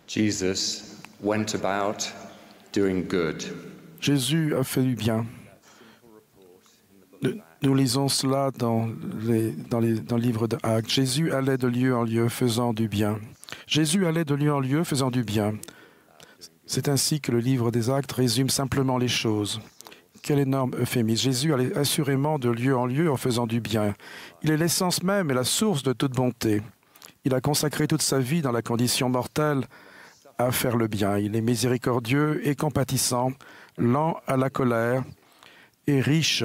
Jesus went about doing good. Jésus a fait du bien. Nous lisons cela dans le livre d'Actes. Jésus allait de lieu en lieu faisant du bien. Jésus allait de lieu en lieu faisant du bien. C'est ainsi que le livre des Actes résume simplement les choses. Quel énorme euphémisme. Jésus allait assurément de lieu en lieu en faisant du bien. Il est l'essence même et la source de toute bonté. Il a consacré toute sa vie dans la condition mortelle à faire le bien. Il est miséricordieux et compatissant, lent à la colère et riche,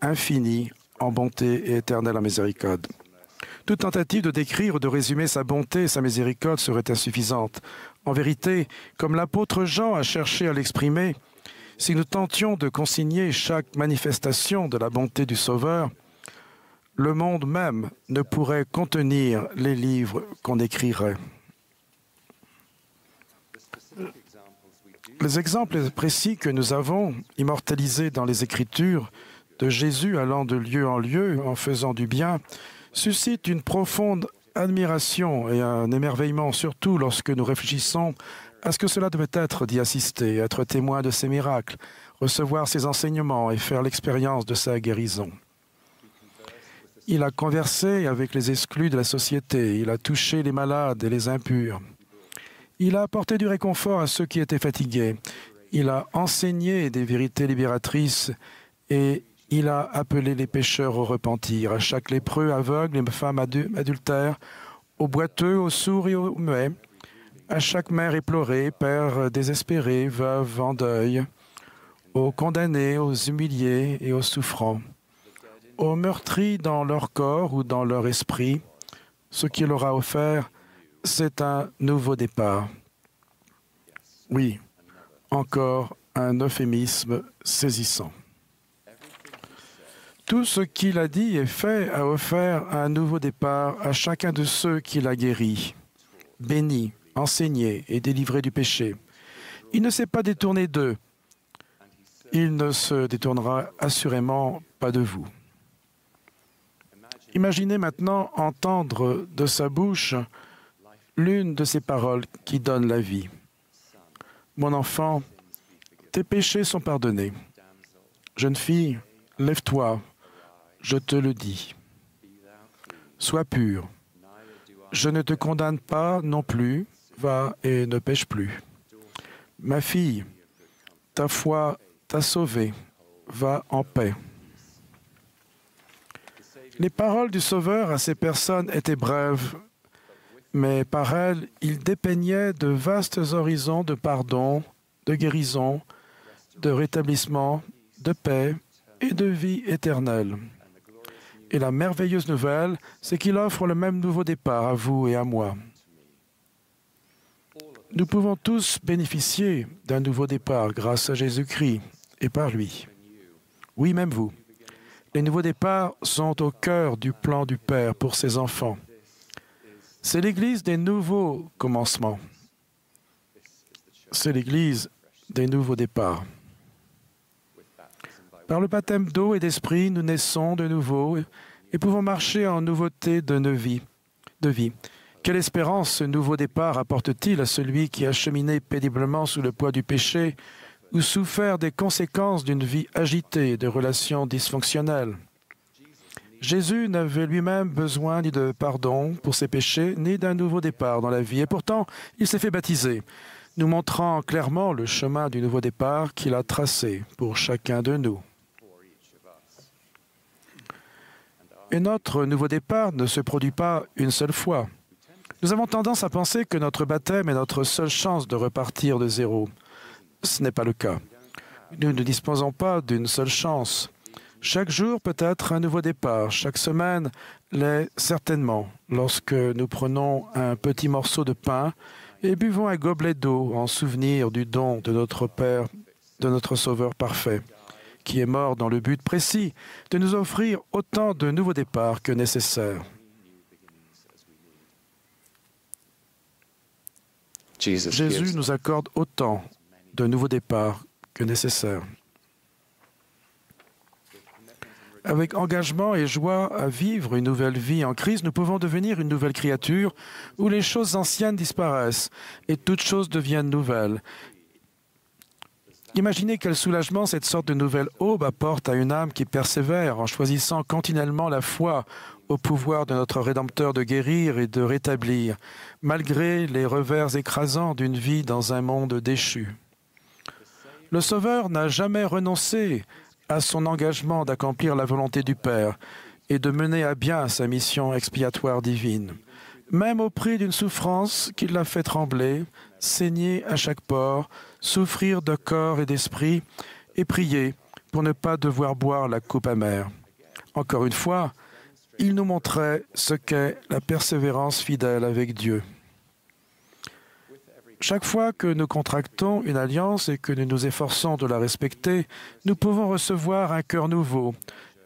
infini en bonté et éternel en miséricorde. Toute tentative de décrire ou de résumer sa bonté et sa miséricorde serait insuffisante. En vérité, comme l'apôtre Jean a cherché à l'exprimer, si nous tentions de consigner chaque manifestation de la bonté du Sauveur, le monde même ne pourrait contenir les livres qu'on écrirait. Les exemples précis que nous avons immortalisés dans les Écritures de Jésus allant de lieu en lieu en faisant du bien suscitent une profonde admiration et un émerveillement, surtout lorsque nous réfléchissons à ce que cela devait être d'y assister, être témoin de ses miracles, recevoir ses enseignements et faire l'expérience de sa guérison. Il a conversé avec les exclus de la société, il a touché les malades et les impurs. Il a apporté du réconfort à ceux qui étaient fatigués. Il a enseigné des vérités libératrices et il a appelé les pécheurs au repentir, à chaque lépreux, aveugle et femme adultère, aux boiteux, aux sourds et aux muets, à chaque mère éplorée, père désespéré, veuve en deuil, aux condamnés, aux humiliés et aux souffrants, aux meurtris dans leur corps ou dans leur esprit. Ce qu'il leur a offert, c'est un nouveau départ. Oui, encore un euphémisme saisissant. Tout ce qu'il a dit et fait a offert un nouveau départ à chacun de ceux qu'il a guéris, bénis, enseignés et délivrés du péché. Il ne s'est pas détourné d'eux. Il ne se détournera assurément pas de vous. Imaginez maintenant entendre de sa bouche l'une de ces paroles qui donnent la vie. Mon enfant, tes péchés sont pardonnés. Jeune fille, lève-toi, je te le dis. Sois pure. Je ne te condamne pas non plus, va et ne pêche plus. Ma fille, ta foi t'a sauvée, va en paix. Les paroles du Sauveur à ces personnes étaient brèves, mais par elles, il dépeignait de vastes horizons de pardon, de guérison, de rétablissement, de paix et de vie éternelle. Et la merveilleuse nouvelle, c'est qu'il offre le même nouveau départ à vous et à moi. Nous pouvons tous bénéficier d'un nouveau départ grâce à Jésus-Christ et par lui. Oui, même vous. Les nouveaux départs sont au cœur du plan du Père pour ses enfants. C'est l'Église des nouveaux commencements. C'est l'Église des nouveaux départs. Par le baptême d'eau et d'esprit, nous naissons de nouveau et pouvons marcher en nouveauté de vie. Quelle espérance ce nouveau départ apporte-t-il à celui qui a cheminé péniblement sous le poids du péché ou souffert des conséquences d'une vie agitée et de relations dysfonctionnelles? Jésus n'avait lui-même besoin ni de pardon pour ses péchés, ni d'un nouveau départ dans la vie. Et pourtant, il s'est fait baptiser, nous montrant clairement le chemin du nouveau départ qu'il a tracé pour chacun de nous. Et notre nouveau départ ne se produit pas une seule fois. Nous avons tendance à penser que notre baptême est notre seule chance de repartir de zéro. Ce n'est pas le cas. Nous ne disposons pas d'une seule chance. Chaque jour peut être un nouveau départ. Chaque semaine l'est certainement lorsque nous prenons un petit morceau de pain et buvons un gobelet d'eau en souvenir du don de notre Père, de notre Sauveur parfait, qui est mort dans le but précis de nous offrir autant de nouveaux départs que nécessaire. Jésus nous accorde autant de nouveaux départs que nécessaire. avec engagement et joie à vivre une nouvelle vie en Christ, nous pouvons devenir une nouvelle créature où les choses anciennes disparaissent et toutes choses deviennent nouvelles. Imaginez quel soulagement cette sorte de nouvelle aube apporte à une âme qui persévère en choisissant continuellement la foi au pouvoir de notre Rédempteur de guérir et de rétablir, malgré les revers écrasants d'une vie dans un monde déchu. Le Sauveur n'a jamais renoncé à son engagement d'accomplir la volonté du Père et de mener à bien sa mission expiatoire divine, même au prix d'une souffrance qui l'a fait trembler, saigner à chaque pore, souffrir de corps et d'esprit, et prier pour ne pas devoir boire la coupe amère. Encore une fois, il nous montrait ce qu'est la persévérance fidèle avec Dieu. Chaque fois que nous contractons une alliance et que nous nous efforçons de la respecter, nous pouvons recevoir un cœur nouveau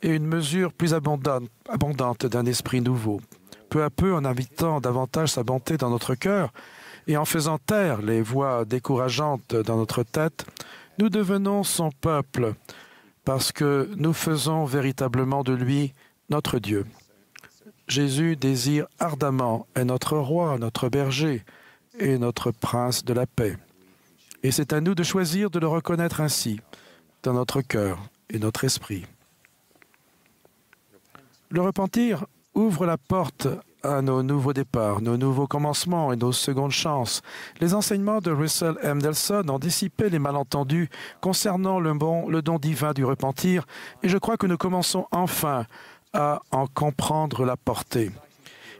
et une mesure plus abondante d'un esprit nouveau. Peu à peu, en invitant davantage sa bonté dans notre cœur et en faisant taire les voix décourageantes dans notre tête, nous devenons son peuple parce que nous faisons véritablement de lui notre Dieu. Jésus désire ardemment être notre roi, notre berger et notre prince de la paix. Et c'est à nous de choisir de le reconnaître ainsi dans notre cœur et notre esprit. Le repentir ouvre la porte à nos nouveaux départs, nos nouveaux commencements et nos secondes chances. Les enseignements de Russell M. Nelson ont dissipé les malentendus concernant le don divin du repentir, et je crois que nous commençons enfin à en comprendre la portée.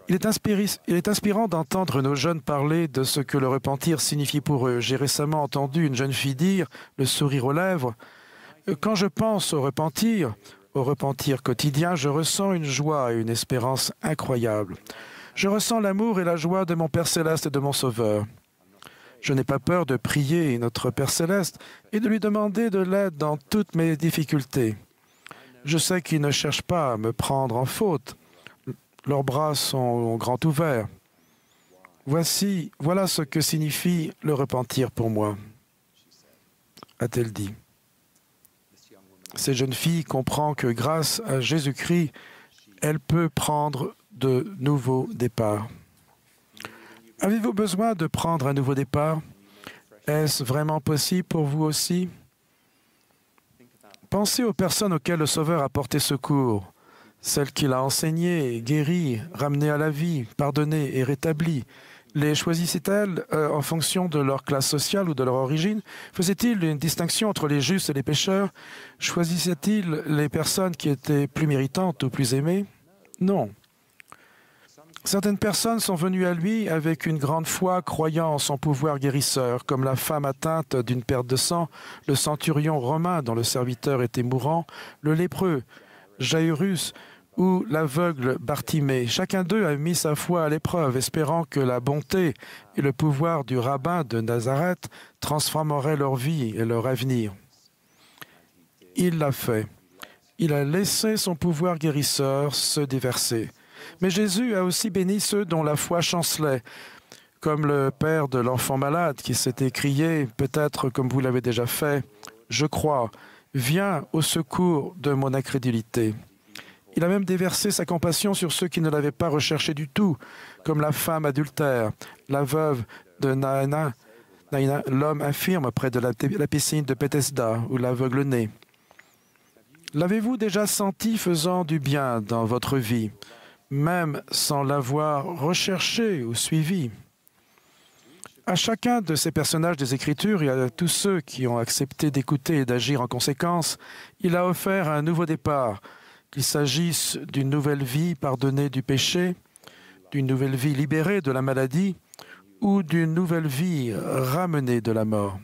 Il est inspirant d'entendre nos jeunes parler de ce que le repentir signifie pour eux. J'ai récemment entendu une jeune fille dire, le sourire aux lèvres, « Quand je pense au repentir quotidien, je ressens une joie et une espérance incroyables. Je ressens l'amour et la joie de mon Père céleste et de mon Sauveur. Je n'ai pas peur de prier notre Père céleste et de lui demander de l'aide dans toutes mes difficultés. Je sais qu'il ne cherche pas à me prendre en faute. Leurs bras sont grands ouverts. Voilà ce que signifie le repentir pour moi, a-t-elle dit. Cette jeune fille comprend que grâce à Jésus-Christ, elle peut prendre de nouveaux départs. Avez-vous besoin de prendre un nouveau départ? Est-ce vraiment possible pour vous aussi? Pensez aux personnes auxquelles le Sauveur a porté secours, celles qu'il a enseignées, guéries, ramenées à la vie, pardonnées et rétablies. Les choisissait-elle en fonction de leur classe sociale ou de leur origine? Faisait-il une distinction entre les justes et les pécheurs? Choisissait-il les personnes qui étaient plus méritantes ou plus aimées? Non. Certaines personnes sont venues à lui avec une grande foi, croyant en son pouvoir guérisseur, comme la femme atteinte d'une perte de sang, le centurion romain dont le serviteur était mourant, le lépreux, Jairus, ou l'aveugle Bartimée. Chacun d'eux a mis sa foi à l'épreuve, espérant que la bonté et le pouvoir du rabbin de Nazareth transformeraient leur vie et leur avenir. Il l'a fait. Il a laissé son pouvoir guérisseur se déverser. Mais Jésus a aussi béni ceux dont la foi chancelait, comme le père de l'enfant malade qui s'était crié, peut-être comme vous l'avez déjà fait, « Je crois, viens au secours de mon incrédulité ». Il a même déversé sa compassion sur ceux qui ne l'avaient pas recherché du tout, comme la femme adultère, la veuve de Naïna, l'homme infirme près de la piscine de Bethesda ou l'aveugle-né. L'avez-vous déjà senti faisant du bien dans votre vie, même sans l'avoir recherché ou suivi? À chacun de ces personnages des Écritures et à tous ceux qui ont accepté d'écouter et d'agir en conséquence, il a offert un nouveau départ, qu'il s'agisse d'une nouvelle vie pardonnée du péché, d'une nouvelle vie libérée de la maladie ou d'une nouvelle vie ramenée de la mort.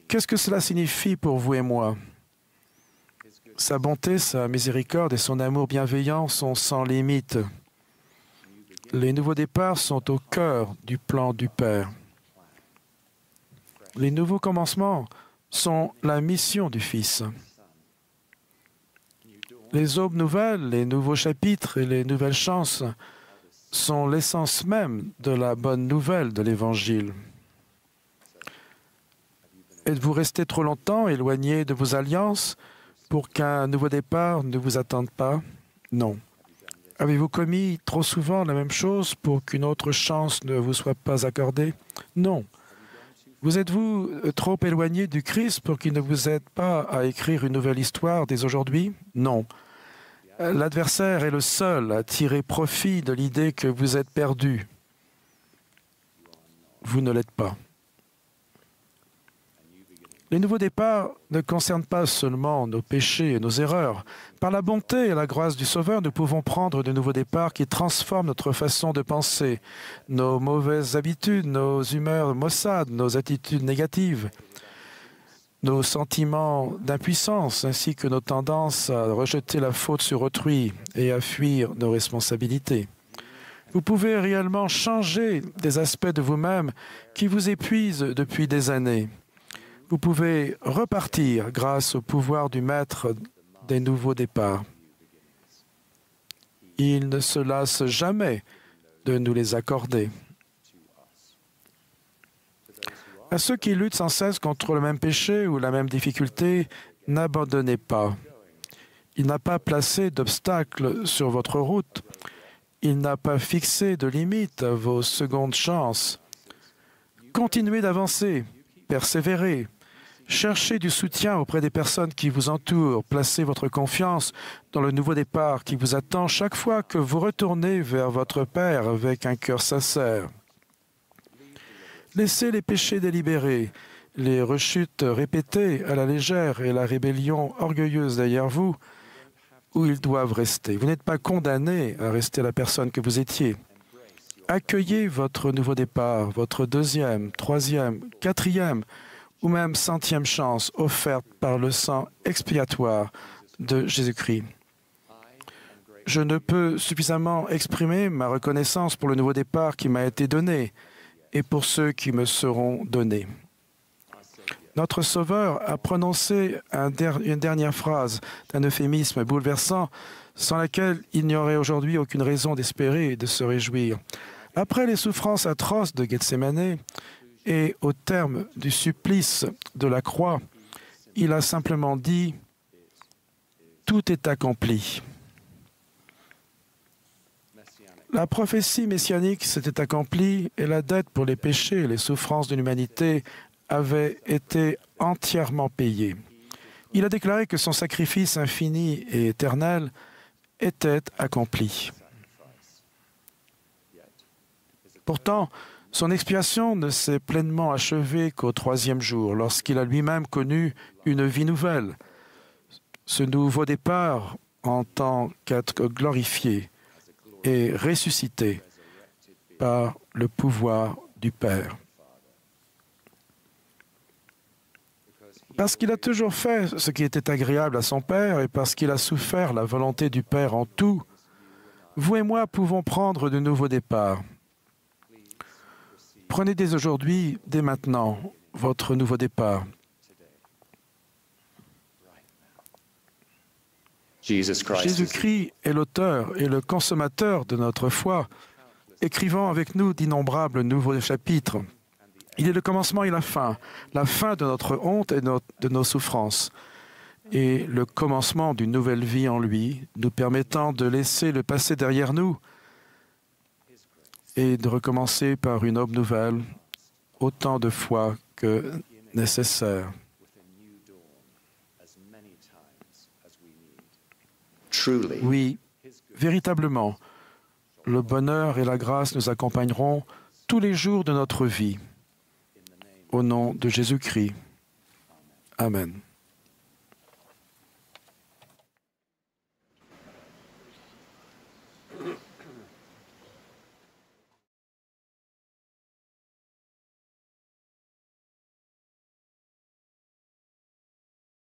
Qu'est-ce que cela signifie pour vous et moi? Sa bonté, sa miséricorde et son amour bienveillant sont sans limite. Les nouveaux départs sont au cœur du plan du Père. Les nouveaux commencements sont la mission du Fils. Les aubes nouvelles, les nouveaux chapitres et les nouvelles chances sont l'essence même de la bonne nouvelle de l'Évangile. Êtes-vous resté trop longtemps éloigné de vos alliances pour qu'un nouveau départ ne vous attende pas? Non. Avez-vous commis trop souvent la même chose pour qu'une autre chance ne vous soit pas accordée? Non. Vous êtes-vous trop éloigné du Christ pour qu'il ne vous aide pas à écrire une nouvelle histoire dès aujourd'hui? Non. L'adversaire est le seul à tirer profit de l'idée que vous êtes perdu. Vous ne l'êtes pas. Les nouveaux départs ne concernent pas seulement nos péchés et nos erreurs. Par la bonté et la grâce du Sauveur, nous pouvons prendre de nouveaux départs qui transforment notre façon de penser, nos mauvaises habitudes, nos humeurs maussades, nos attitudes négatives, nos sentiments d'impuissance, ainsi que nos tendances à rejeter la faute sur autrui et à fuir nos responsabilités. Vous pouvez réellement changer des aspects de vous-même qui vous épuisent depuis des années. Vous pouvez repartir grâce au pouvoir du Maître des nouveaux départs. Il ne se lasse jamais de nous les accorder. À ceux qui luttent sans cesse contre le même péché ou la même difficulté, n'abandonnez pas. Il n'a pas placé d'obstacles sur votre route. Il n'a pas fixé de limites à vos secondes chances. Continuez d'avancer, persévérez. Cherchez du soutien auprès des personnes qui vous entourent. Placez votre confiance dans le nouveau départ qui vous attend chaque fois que vous retournez vers votre Père avec un cœur sincère. Laissez les péchés délibérés, les rechutes répétées à la légère et la rébellion orgueilleuse derrière vous, où ils doivent rester. Vous n'êtes pas condamné à rester la personne que vous étiez. Accueillez votre nouveau départ, votre deuxième, troisième, quatrième, ou même centième chance offerte par le sang expiatoire de Jésus-Christ. Je ne peux suffisamment exprimer ma reconnaissance pour le nouveau départ qui m'a été donné et pour ceux qui me seront donnés. Notre Sauveur a prononcé une dernière phrase d'un euphémisme bouleversant sans laquelle il n'y aurait aujourd'hui aucune raison d'espérer et de se réjouir. Après les souffrances atroces de Gethsémani, et au terme du supplice de la croix, il a simplement dit « Tout est accompli ». La prophétie messianique s'était accomplie et la dette pour les péchés et les souffrances de l'humanité avait été entièrement payée. Il a déclaré que son sacrifice infini et éternel était accompli. Pourtant, son expiation ne s'est pleinement achevée qu'au troisième jour, lorsqu'il a lui-même connu une vie nouvelle. Ce nouveau départ, en tant qu'être glorifié et ressuscité par le pouvoir du Père. Parce qu'il a toujours fait ce qui était agréable à son Père et parce qu'il a souffert la volonté du Père en tout, vous et moi pouvons prendre de nouveaux départs. Prenez dès aujourd'hui, dès maintenant, votre nouveau départ. Jésus-Christ est l'auteur et le consommateur de notre foi, écrivant avec nous d'innombrables nouveaux chapitres. Il est le commencement et la fin de notre honte et de nos souffrances, et le commencement d'une nouvelle vie en lui, nous permettant de laisser le passé derrière nous et de recommencer par une aube nouvelle, autant de fois que nécessaire. Oui, véritablement, le bonheur et la grâce nous accompagneront tous les jours de notre vie. Au nom de Jésus-Christ. Amen.